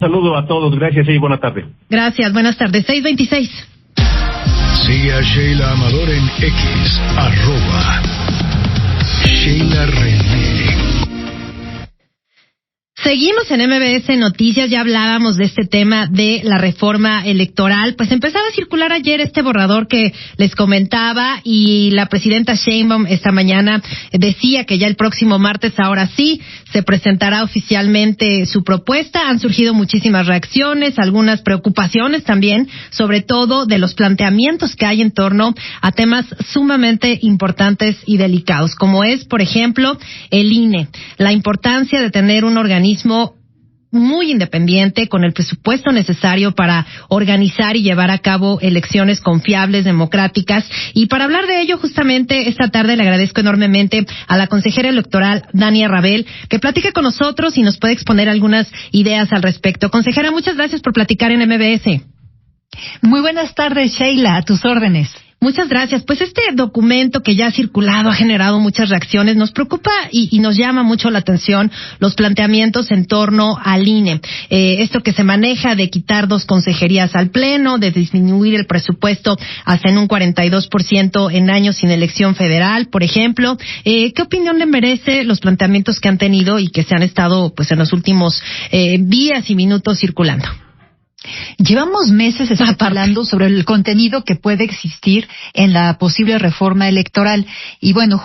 Saludo a todos, gracias y buena tarde. Gracias, buenas tardes. 6:26. Sigue a Sheila Amador en X, @Sheila René. Seguimos en MBS Noticias, ya hablábamos de este tema de la reforma electoral. Pues empezaba a circular ayer este borrador que les comentaba y la presidenta Sheinbaum esta mañana decía que ya el próximo martes, ahora sí, se presentará oficialmente su propuesta. Han surgido muchísimas reacciones, algunas preocupaciones también, sobre todo de los planteamientos que hay en torno a temas sumamente importantes y delicados, como es, por ejemplo, el INE, la importancia de tener un organismo muy independiente, con el presupuesto necesario para organizar y llevar a cabo elecciones confiables, democráticas. Y para hablar de ello, justamente esta tarde le agradezco enormemente a la consejera electoral, Dania Rabel, que platique con nosotros y nos puede exponer algunas ideas al respecto. Consejera, muchas gracias por platicar en MBS. Muy buenas tardes, Sheila, a tus órdenes. Muchas gracias. Pues este documento que ya ha circulado ha generado muchas reacciones. Nos preocupa y nos llama mucho la atención los planteamientos en torno al INE. Esto que se maneja de quitar 2 consejerías al Pleno, de disminuir el presupuesto hasta en un 42% en años sin elección federal, por ejemplo. ¿Qué opinión le merece los planteamientos que han tenido y que se han estado pues en los últimos días y minutos circulando? Llevamos meses hablando sobre el contenido que puede existir en la posible reforma electoral. Y bueno,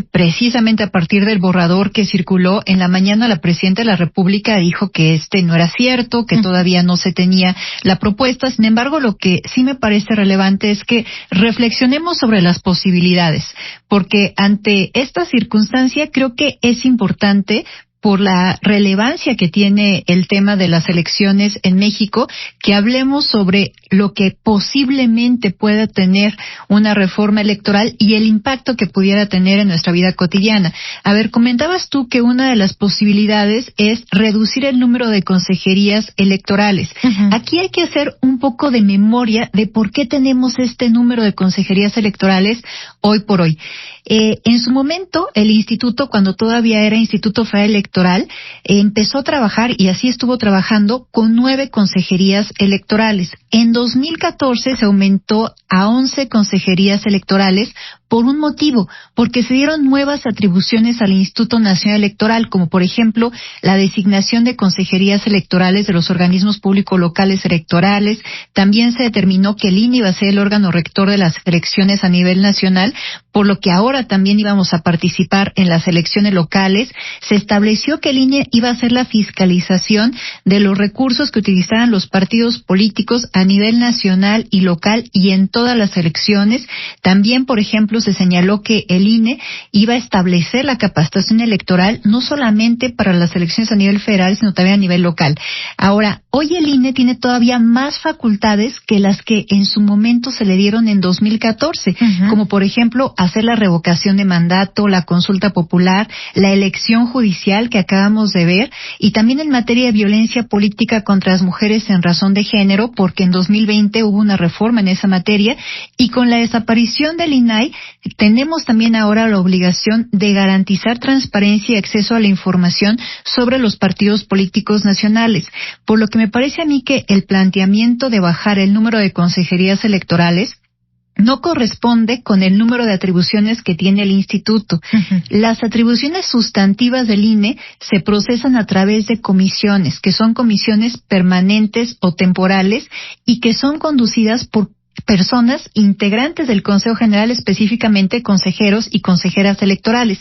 precisamente a partir del borrador que circuló en la mañana, la presidenta de la República dijo que no era cierto, que todavía no se tenía la propuesta. Sin embargo, lo que sí me parece relevante es que reflexionemos sobre las posibilidades, porque ante esta circunstancia creo que es importante, por la relevancia que tiene el tema de las elecciones en México, que hablemos sobre lo que posiblemente pueda tener una reforma electoral y el impacto que pudiera tener en nuestra vida cotidiana. A ver, comentabas tú que una de las posibilidades es reducir el número de consejerías electorales. Uh-huh. Aquí hay que hacer un poco de memoria de por qué tenemos este número de consejerías electorales hoy por hoy. En su momento, el instituto, cuando todavía era Instituto Federal Electoral, empezó a trabajar, y así estuvo trabajando, con 9 consejerías electorales. En 2014 se aumentó a 11 consejerías electorales por un motivo, porque se dieron nuevas atribuciones al Instituto Nacional Electoral, como por ejemplo la designación de consejerías electorales de los organismos públicos locales electorales. También se determinó que el INE iba a ser el órgano rector de las elecciones a nivel nacional, por lo que ahora también íbamos a participar en las elecciones locales. Se estableció que el INE iba a hacer la fiscalización de los recursos que utilizaran los partidos políticos a nivel nacional y local y en todas las elecciones. También, por ejemplo, se señaló que el INE iba a establecer la capacitación electoral no solamente para las elecciones a nivel federal, sino también a nivel local. Ahora, hoy el INE tiene todavía más facultades que las que en su momento se le dieron en 2014, como por ejemplo hacer la revocación de mandato, la consulta popular, la elección judicial que acabamos de ver, y también en materia de violencia política contra las mujeres en razón de género, porque en 2020 hubo una reforma en esa materia, y con la desaparición del INAI tenemos también ahora la obligación de garantizar transparencia y acceso a la información sobre los partidos políticos nacionales, por lo que me parece a mí que el planteamiento de bajar el número de consejerías electorales no corresponde con el número de atribuciones que tiene el instituto. Uh-huh. Las atribuciones sustantivas del INE se procesan a través de comisiones, que son comisiones permanentes o temporales y que son conducidas por personas integrantes del Consejo General, específicamente consejeros y consejeras electorales,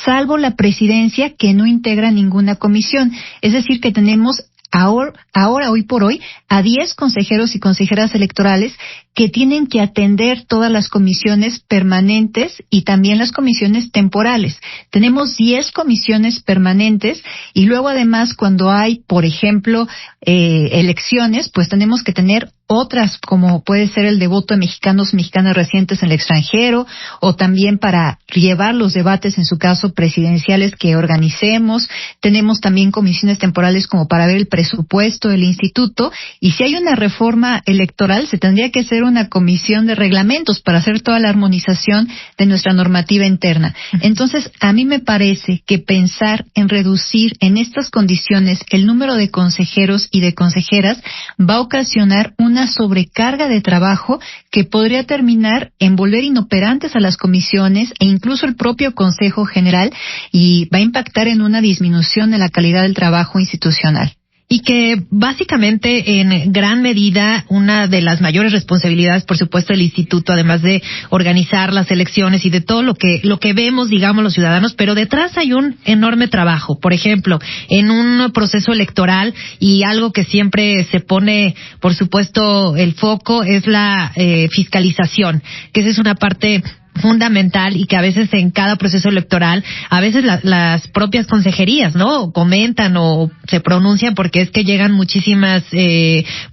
salvo la presidencia, que no integra ninguna comisión. Es decir, que tenemos hoy por hoy, a 10 consejeros y consejeras electorales que tienen que atender todas las comisiones permanentes y también las comisiones temporales. Tenemos 10 comisiones permanentes y luego además cuando hay, por ejemplo, elecciones, pues tenemos que tener otras, como puede ser el de voto de mexicanos y mexicanas residentes en el extranjero, o también para llevar los debates, en su caso, presidenciales que organicemos. Tenemos también comisiones temporales como para ver el presupuesto presupuesto del instituto, y si hay una reforma electoral se tendría que hacer una comisión de reglamentos para hacer toda la armonización de nuestra normativa interna. Entonces, a mí me parece que pensar en reducir en estas condiciones el número de consejeros y de consejeras va a ocasionar una sobrecarga de trabajo que podría terminar en volver inoperantes a las comisiones e incluso el propio Consejo General, y va a impactar en una disminución de la calidad del trabajo institucional. Y que básicamente en gran medida una de las mayores responsabilidades, por supuesto, del instituto, además de organizar las elecciones y de todo lo que vemos, digamos, los ciudadanos, pero detrás hay un enorme trabajo. Por ejemplo, en un proceso electoral, y algo que siempre se pone, por supuesto, el foco es la fiscalización, que esa es una parte fundamental y que a veces en cada proceso electoral, a veces las propias consejerías, ¿no? Comentan o se pronuncian porque es que llegan muchísimas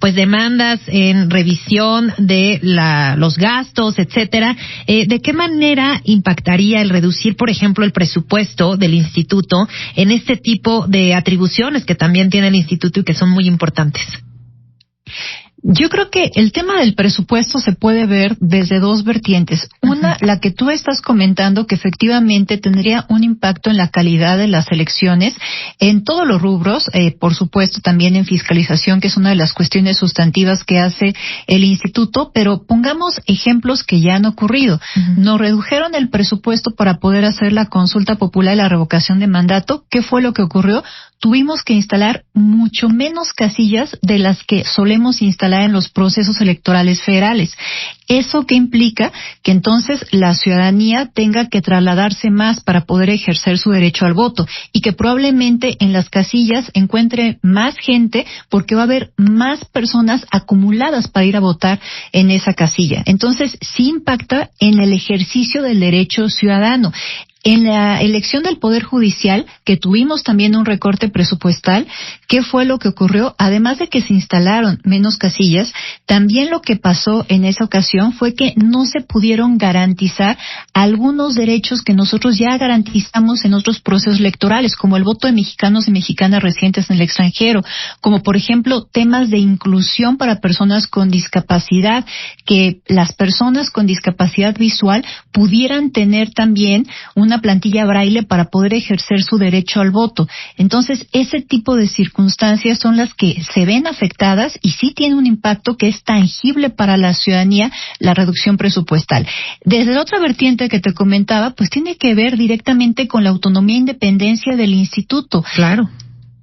pues demandas en revisión de los gastos, etcétera. ¿De qué manera impactaría el reducir, por ejemplo, el presupuesto del instituto en este tipo de atribuciones que también tiene el instituto y que son muy importantes? Yo creo que el tema del presupuesto se puede ver desde dos vertientes. Una, la que tú estás comentando, que efectivamente tendría un impacto en la calidad de las elecciones en todos los rubros, por supuesto también en fiscalización, que es una de las cuestiones sustantivas que hace el instituto, pero pongamos ejemplos que ya han ocurrido. Nos redujeron el presupuesto para poder hacer la consulta popular y la revocación de mandato. ¿Qué fue lo que ocurrió? Tuvimos que instalar mucho menos casillas de las que solemos instalar en los procesos electorales federales. ¿Eso qué implica? Que entonces la ciudadanía tenga que trasladarse más para poder ejercer su derecho al voto, y que probablemente en las casillas encuentre más gente porque va a haber más personas acumuladas para ir a votar en esa casilla. Entonces sí impacta en el ejercicio del derecho ciudadano. En la elección del Poder Judicial, que tuvimos también un recorte presupuestal, ¿qué fue lo que ocurrió? Además de que se instalaron menos casillas, también lo que pasó en esa ocasión fue que no se pudieron garantizar algunos derechos que nosotros ya garantizamos en otros procesos electorales, como el voto de mexicanos y mexicanas residentes en el extranjero, como por ejemplo temas de inclusión para personas con discapacidad, que las personas con discapacidad visual pudieran tener también una plantilla braille para poder ejercer su derecho al voto. Entonces, ese tipo de circunstancias son las que se ven afectadas y sí tiene un impacto que es tangible para la ciudadanía, la reducción presupuestal. Desde la otra vertiente que te comentaba, pues tiene que ver directamente con la autonomía e independencia del instituto. Claro.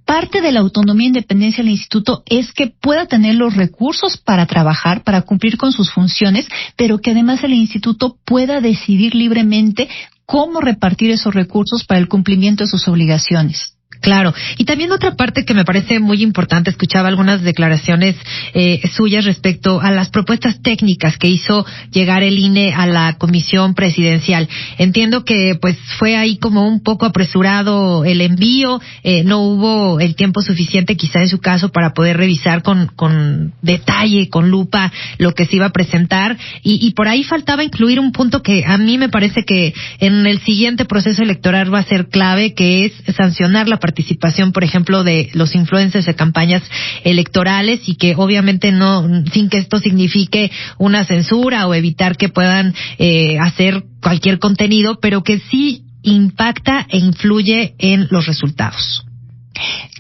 Parte de la autonomía e independencia del instituto es que pueda tener los recursos para trabajar, para cumplir con sus funciones, pero que además el instituto pueda decidir libremente cómo repartir esos recursos para el cumplimiento de sus obligaciones. Claro. Y también otra parte que me parece muy importante, escuchaba algunas declaraciones suyas respecto a las propuestas técnicas que hizo llegar el INE a la comisión presidencial. Entiendo que pues fue ahí como un poco apresurado el envío, no hubo el tiempo suficiente quizá en su caso para poder revisar con detalle, con lupa, lo que se iba a presentar, y por ahí faltaba incluir un punto que a mí me parece que en el siguiente proceso electoral va a ser clave, que es sancionar la participación, por ejemplo, de los influencers de campañas electorales, y que obviamente no, sin que esto signifique una censura o evitar que puedan hacer cualquier contenido, pero que sí impacta e influye en los resultados.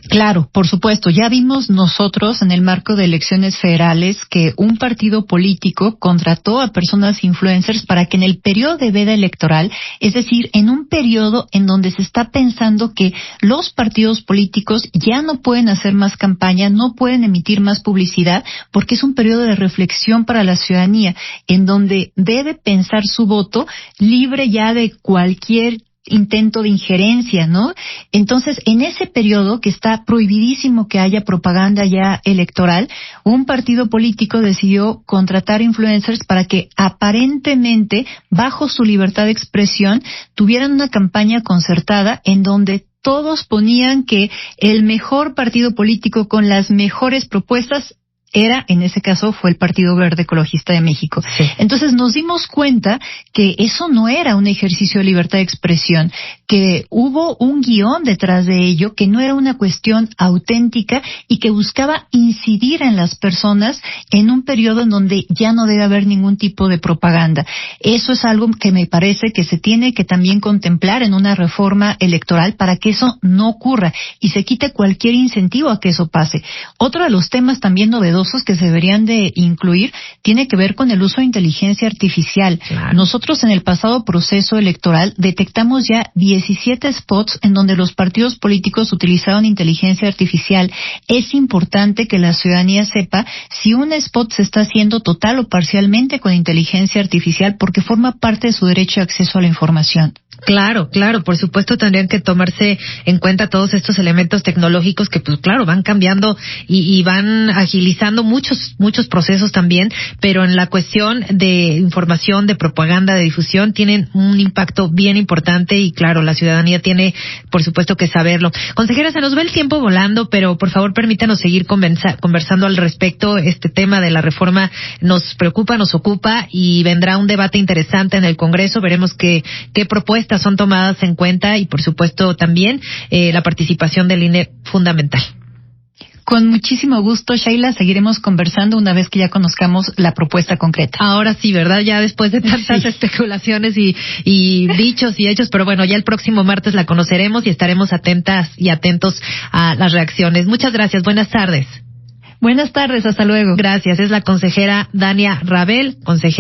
Claro, por supuesto. Ya vimos nosotros en el marco de elecciones federales que un partido político contrató a personas influencers para que en el periodo de veda electoral, es decir, en un periodo en donde se está pensando que los partidos políticos ya no pueden hacer más campaña, no pueden emitir más publicidad, porque es un periodo de reflexión para la ciudadanía, en donde debe pensar su voto libre ya de cualquier intento de injerencia, ¿no? Entonces, en ese periodo que está prohibidísimo que haya propaganda ya electoral, un partido político decidió contratar influencers para que aparentemente, bajo su libertad de expresión, tuvieran una campaña concertada en donde todos ponían que el mejor partido político con las mejores propuestas en ese caso fue el Partido Verde Ecologista de México. Sí. Entonces nos dimos cuenta que eso no era un ejercicio de libertad de expresión, que hubo un guión detrás de ello, que no era una cuestión auténtica y que buscaba incidir en las personas en un periodo en donde ya no debe haber ningún tipo de propaganda. Eso es algo que me parece que se tiene que también contemplar en una reforma electoral para que eso no ocurra y se quite cualquier incentivo a que eso pase. Otro de los temas también novedosos que se deberían de incluir tiene que ver con el uso de inteligencia artificial. Claro. Nosotros en el pasado proceso electoral detectamos ya 17 spots en donde los partidos políticos utilizaron inteligencia artificial. Es importante que la ciudadanía sepa si un spot se está haciendo total o parcialmente con inteligencia artificial porque forma parte de su derecho de acceso a la información. Claro, por supuesto tendrían que tomarse en cuenta todos estos elementos tecnológicos que, pues claro, van cambiando y van agilizando muchos procesos también, pero en la cuestión de información, de propaganda, de difusión, tienen un impacto bien importante y claro, la ciudadanía tiene, por supuesto, que saberlo. Consejera, se nos va el tiempo volando, pero por favor permítanos seguir conversando al respecto. Este tema de la reforma nos preocupa, nos ocupa y vendrá un debate interesante en el Congreso. Veremos qué propuestas son tomadas en cuenta y por supuesto también la participación del INE fundamental. Con muchísimo gusto, Sheila, seguiremos conversando una vez que ya conozcamos la propuesta concreta. Ahora sí, ¿verdad? Ya después de tantas especulaciones y dichos y hechos, pero bueno, ya el próximo martes la conoceremos y estaremos atentas y atentos a las reacciones. Muchas gracias, buenas tardes. Buenas tardes, hasta luego. Gracias, es la consejera Dania Rabel, consejera